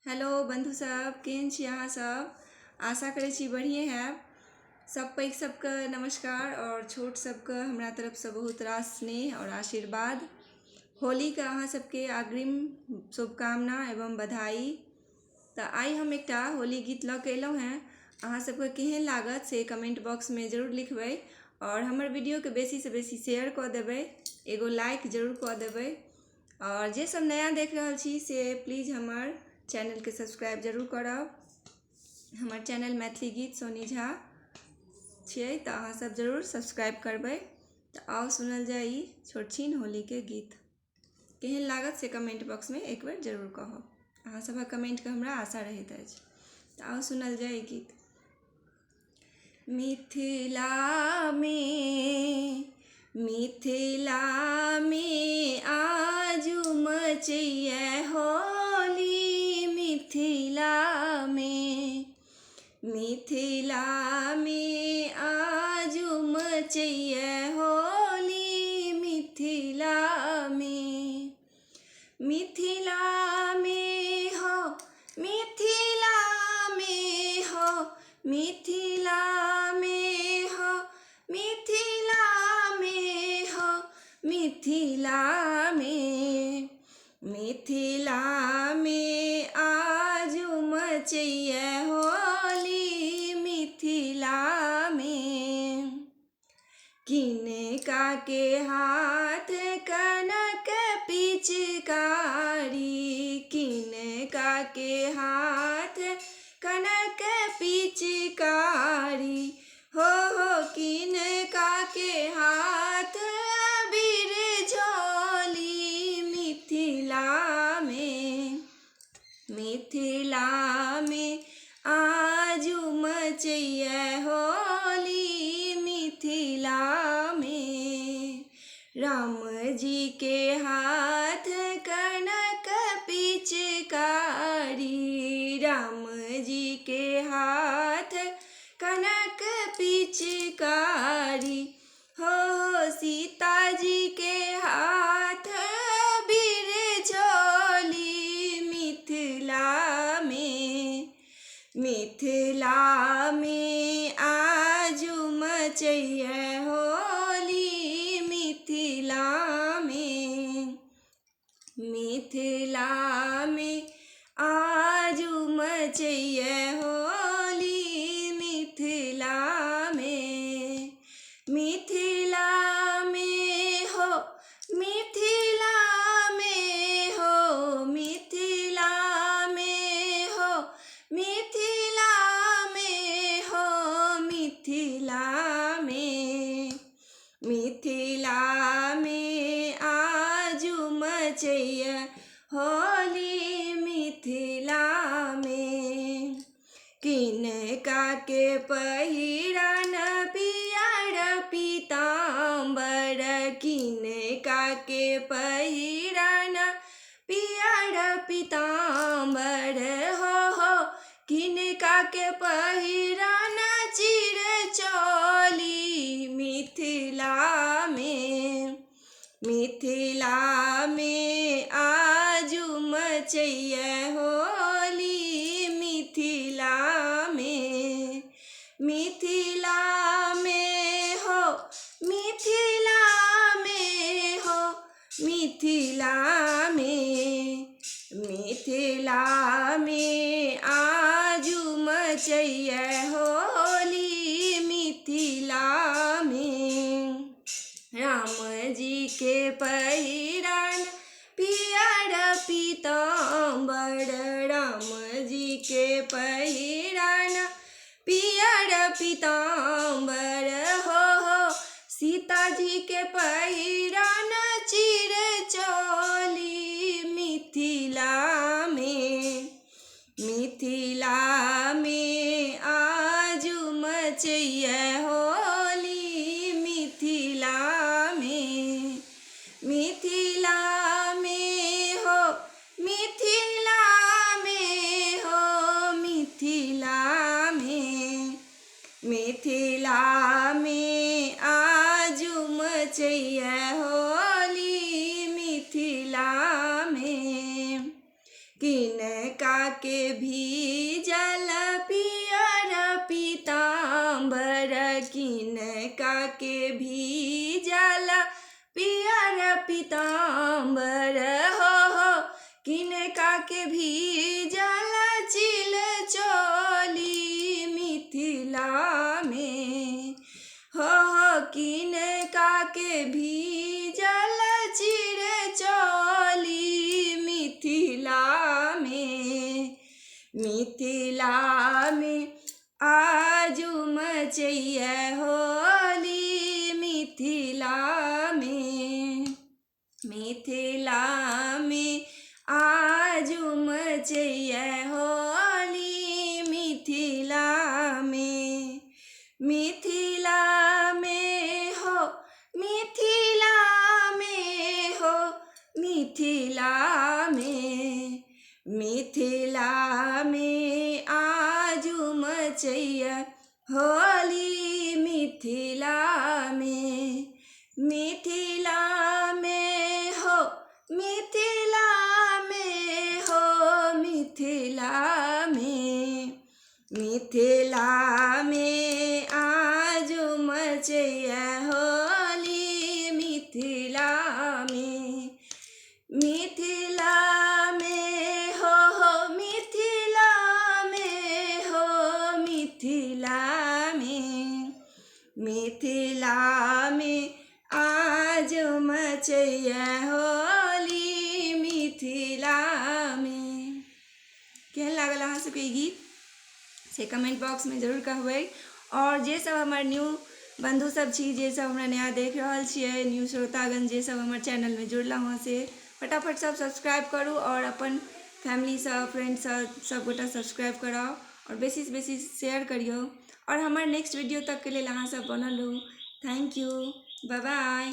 Hello बंधु सब, केहन छी अहाँ सब? आशा करै छी बढ़िए हैब। सब पैघ सबके नमस्कार और छोट सबके हमरा तरफसँ बहुत रास स्नेह और आशीर्वाद। होलीके अहाँ सबके अग्रिम शुभकामना एवं बधाई। तऽ आइ हम एकटा होली गीत लऽ कऽ अयलहुँ हेँ। अहाँ सबके केहन लागत से कमेंट बॉक्समे जरूर लिखबै और हमर वीडियोके बेसीसँ बेसी शेयर कऽ देबै, एगो लाइक जरूर कऽ देबै। और जे सब नया देख रहल छी से प्लीज हमर चैनल के सब्सक्राइब जरूर करब। हमर चैनल मैथिली गीत सोनी झा छियै, तऽ अहाँ सब जरूर सब्सक्राइब करबै। तऽ आओ सुनल जाय ई छोट छीन होली के गीत। केहन लागत से कमेंट बॉक्स में एक बेर जरूर कहब। अहाँ सभक कमेंट के हमरा आशा रहैत अछि। तऽ आओ सुनल जाय ई गीत। मिथिला में आजू मचैये होली। मिथिला में आजू मचैये होली। मिथिला में हो, मिथिला में आजू मचैये होली। मिथिला में किनका के हाथ कनक पिचकारी। किनका के हाथ कनक पिचकारी हो। किनका के हाथ अबीर झोली। मिथिला में आजू मचैये होली। मिथिला में राम जी के हाथ कनक पिचकारी। राम जी के हाथ कनक पिचकारी हो। सीता जी के हाथ अबीर झोली। मिथिला में आजू मचैये होली। मिथिला में आजू मचैये होली। मिथिला में हो, मिथिला में आजू मचैये होली। मिथिला में किनका के पहिरन पियर पीताम्बर। किनका के पहिरन पियर पीताम्बर हो। किनका के पहिरन चिर चोली। मिथिला में आजू मचैये होली। मिथिला में हो, मिथिला में आजू मचैये होली। मिथिला में राम जी के पहिरन पियर पीताम्बर। राम जी के पहिरन पियर पीताम्बर हो। सीता जी के पहिरन चिर चोली। मिथिला में आजू मचैये होली। मिथिला में हो, मिथिला में आजू मचैये हो। काके भीजल पियर पीताम्बर किन काके भीजल पियर पीताम्बर हो किन काके भीजल चिल चोली मिथिला में हो किन काके भीजल चिर चोली मिथिला में आजू मचैया होली मिथिला में आजू मचैया होली मिथिला में हो मिथिला में आजू मचैया होली मिथिला में हो मिथिला में आजू मचैया होली मिथिला में मिथिला में आज मचैया होली मिथिला में। केहन लागल अहाँ सबके ई गीत से कमेंट बॉक्स में जरूर कहबै। और जे सब हमार न्यू बंधु सब छी, जे सब हमरा नया देख रहल छियै, न्यू श्रोतागण जे सब हमार चैनल में जुड़ला वहाँ से फटाफट सब सब्सक्राइब करू और अपन फैमिली सब फ्रेंड सब गोटा सब्सक्राइब कराओ और बेसी से बेसी शेयर करियो। और हमार नेक्स्ट वीडियो तक के लिए अहाँ सब बनल रहू। Thank you, bye by.